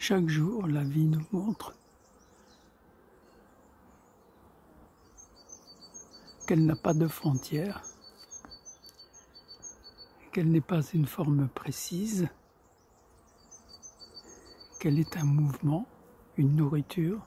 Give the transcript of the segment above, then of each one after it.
Chaque jour, la vie nous montre qu'elle n'a pas de frontières, qu'elle n'est pas une forme précise, qu'elle est un mouvement, une nourriture.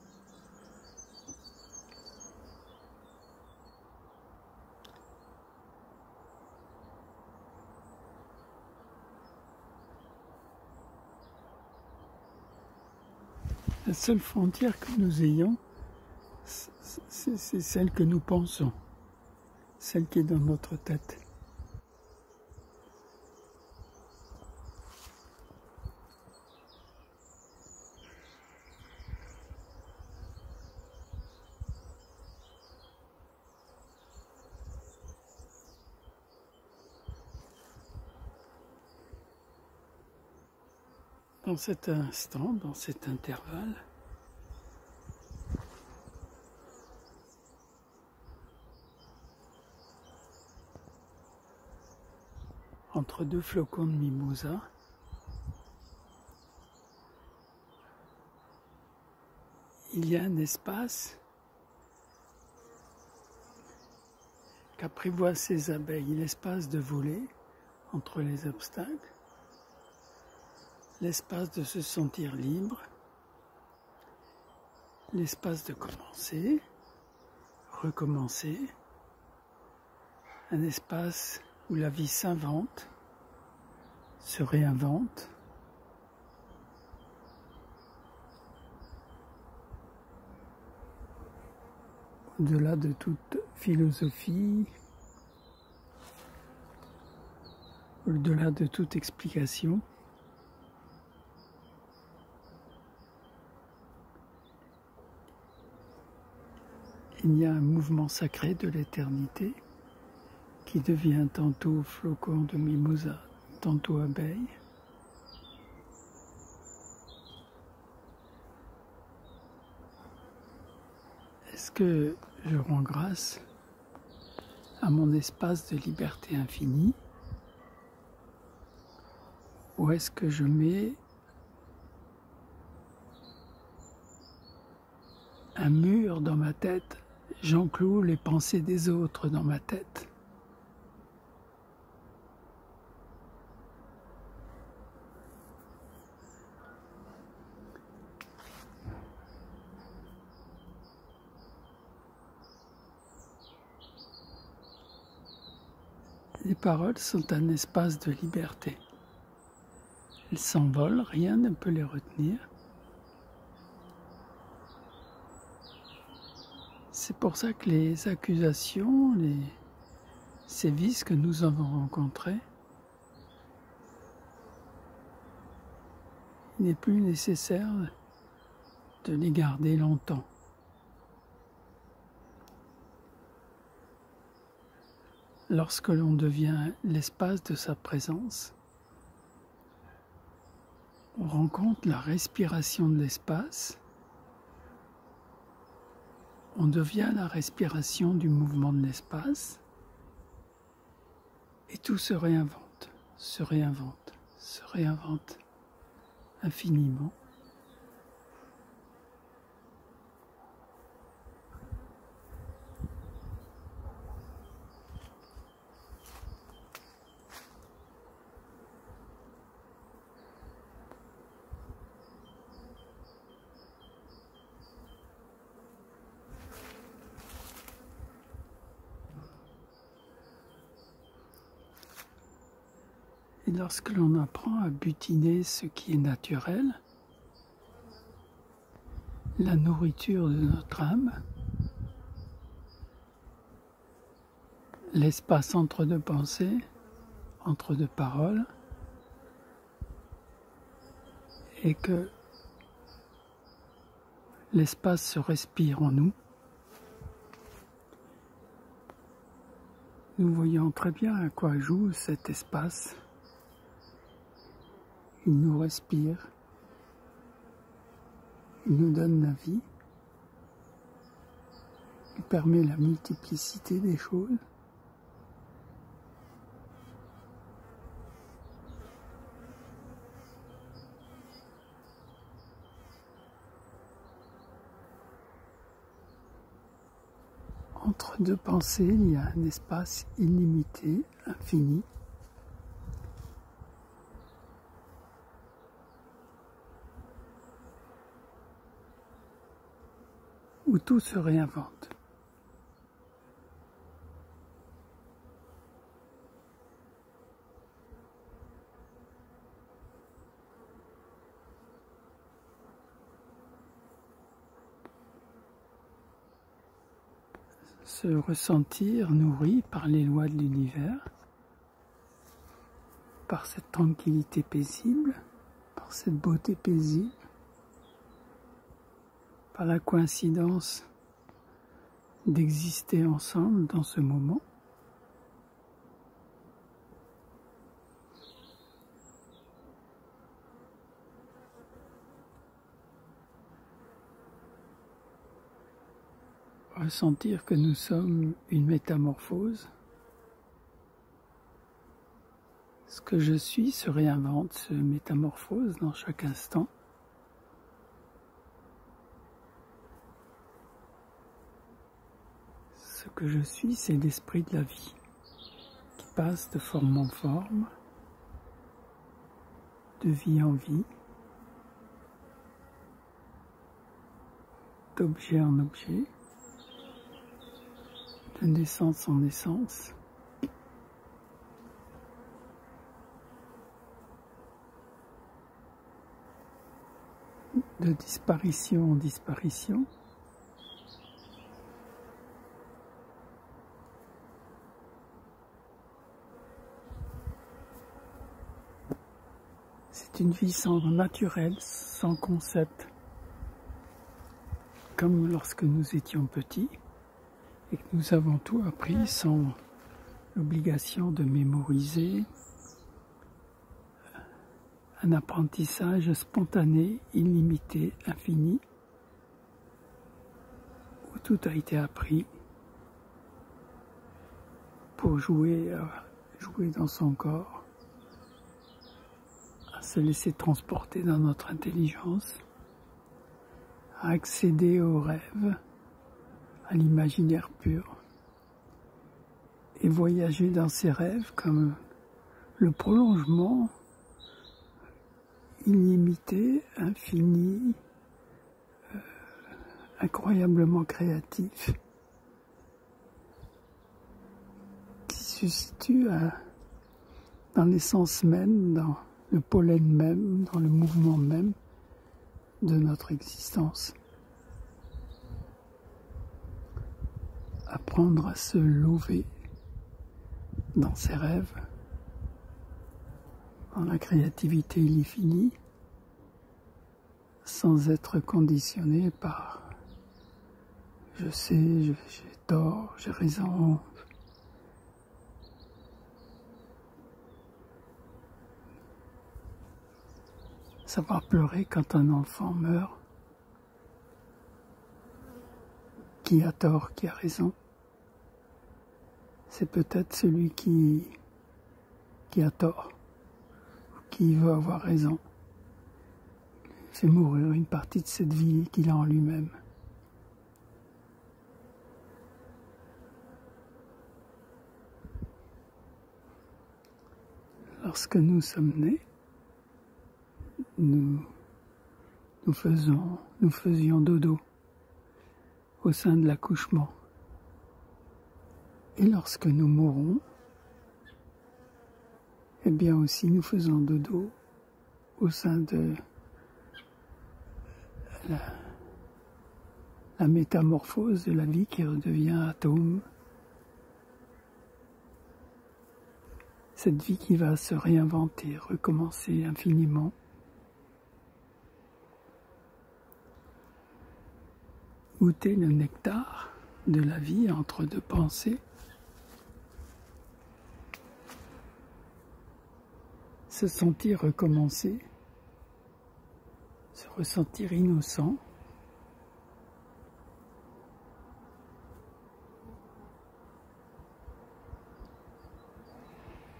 La seule frontière que nous ayons, c'est celle que nous pensons, celle qui est dans notre tête. Dans cet instant, dans cet intervalle, entre deux flocons de mimosa, il y a un espace qu'apprivoisent ces abeilles, l'espace de voler entre les obstacles, l'espace de se sentir libre, l'espace de commencer, recommencer, un espace où la vie s'invente, se réinvente, au-delà de toute philosophie, au-delà de toute explication. Il y a un mouvement sacré de l'éternité qui devient tantôt flocon de mimosa, tantôt abeille. Est-ce que je rends grâce à mon espace de liberté infinie, ou est-ce que je mets un mur dans ma tête, j'enclôt les pensées des autres dans ma tête? Les paroles sont un espace de liberté. Elles s'envolent, rien ne peut les retenir. C'est pour ça que les accusations, les sévices que nous avons rencontrés, il n'est plus nécessaire de les garder longtemps. Lorsque l'on devient l'espace de sa présence, on rencontre la respiration de l'espace, on devient la respiration du mouvement de l'espace, et tout se réinvente, se réinvente, se réinvente infiniment. Et lorsque l'on apprend à butiner ce qui est naturel, la nourriture de notre âme, l'espace entre deux pensées, entre deux paroles, et que l'espace se respire en nous, nous voyons très bien à quoi joue cet espace. Il nous respire, il nous donne la vie, il permet la multiplicité des choses. Entre deux pensées, il y a un espace illimité, infini, où tout se réinvente. Se ressentir nourri par les lois de l'univers, par cette tranquillité paisible, par cette beauté paisible, par la coïncidence d'exister ensemble dans ce moment. Ressentir que nous sommes une métamorphose. Ce que je suis se réinvente, se métamorphose dans chaque instant. Ce que je suis, c'est l'esprit de la vie qui passe de forme en forme, de vie en vie, d'objet en objet, de naissance en naissance, de disparition en disparition. C'est une vie sans naturel, sans concept, comme lorsque nous étions petits et que nous avons tout appris sans l'obligation de mémoriser, un apprentissage spontané, illimité, infini, où tout a été appris pour jouer dans son corps, à se laisser transporter dans notre intelligence, à accéder aux rêves, à l'imaginaire pur, et voyager dans ces rêves comme le prolongement illimité, infini, incroyablement créatif, qui se situe dans l'essence même, dans le pollen même, dans le mouvement même de notre existence. Apprendre à se lever dans ses rêves, dans la créativité illifinie, sans être conditionné par « je sais, j'ai tort, j'ai raison ». Savoir pleurer quand un enfant meurt, qui a tort, qui a raison, c'est peut-être celui qui a tort, ou qui veut avoir raison. C'est mourir une partie de cette vie qu'il a en lui-même. Lorsque nous sommes nés, nous faisions dodo au sein de l'accouchement. Et lorsque nous mourons, eh bien aussi nous faisons dodo au sein de la métamorphose de la vie qui redevient atome. Cette vie qui va se réinventer, recommencer infiniment. Goûter le nectar de la vie entre deux pensées. Se sentir recommencer, se ressentir innocent.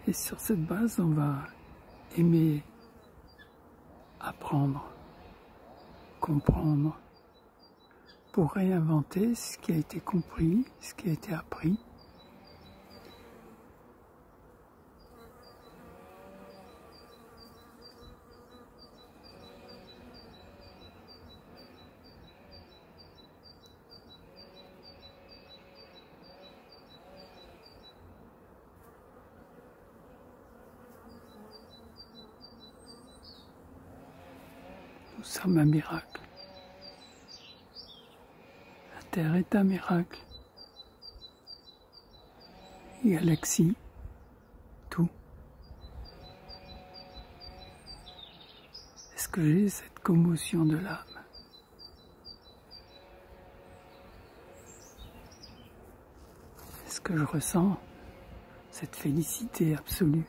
Et sur cette base, on va aimer apprendre, comprendre, pour réinventer ce qui a été compris, ce qui a été appris. Nous sommes un miracle. La Terre est un miracle. Galaxie, tout. Est-ce que j'ai cette commotion de l'âme? Est-ce que je ressens cette félicité absolue?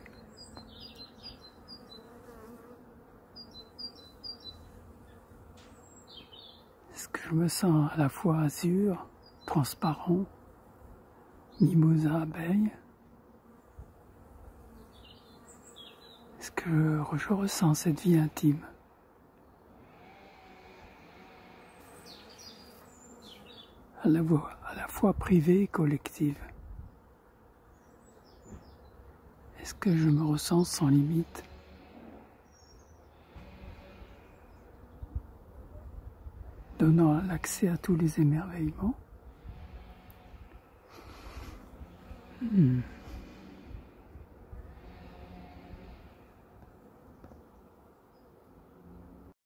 Est-ce que je me sens à la fois azur, transparent, mimosa abeille? Est-ce que je ressens cette vie intime? À la fois privée et collective. Est-ce que je me ressens sans limite? Donnant l'accès à tous les émerveillements.